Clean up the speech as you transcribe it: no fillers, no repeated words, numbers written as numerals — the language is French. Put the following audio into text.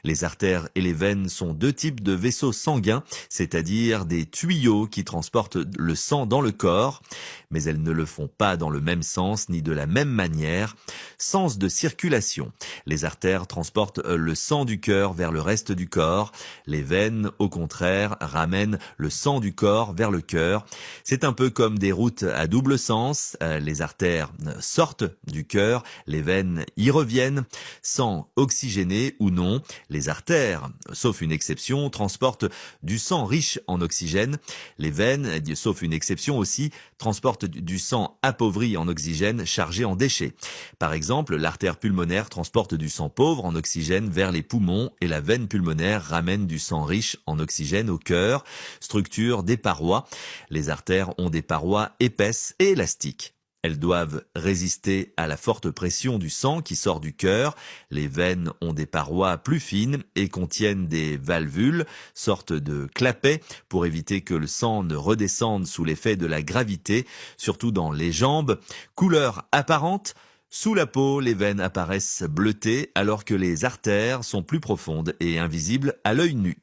Les artères et les veines sont deux types de vaisseaux sanguins, c'est-à-dire des tuyaux qui transportent le sang dans le corps, mais elles ne le font pas dans le même sens ni de la même manière. Sens de circulation. Les artères transportent le sang du cœur vers le reste du corps. Les veines, au contraire, ramènent le sang du corps vers le cœur. C'est un peu comme des routes à double sens. Les artères sortent du cœur, les veines y reviennent. Sang oxygéné ou non, les artères, sauf une exception, transportent du sang riche en oxygène. Les veines, sauf une exception aussi, transportent du sang appauvri en oxygène chargé en déchets. Par exemple, l'artère pulmonaire transporte du sang pauvre en oxygène vers les poumons et la veine pulmonaire ramène du sang riche en oxygène au cœur. Structure des parois. Les artères ont des parois épaisses et élastiques. Elles doivent résister à la forte pression du sang qui sort du cœur. Les veines ont des parois plus fines et contiennent des valvules, sortes de clapets, pour éviter que le sang ne redescende sous l'effet de la gravité, surtout dans les jambes. Couleur apparente. Sous la peau, les veines apparaissent bleutées alors que les artères sont plus profondes et invisibles à l'œil nu.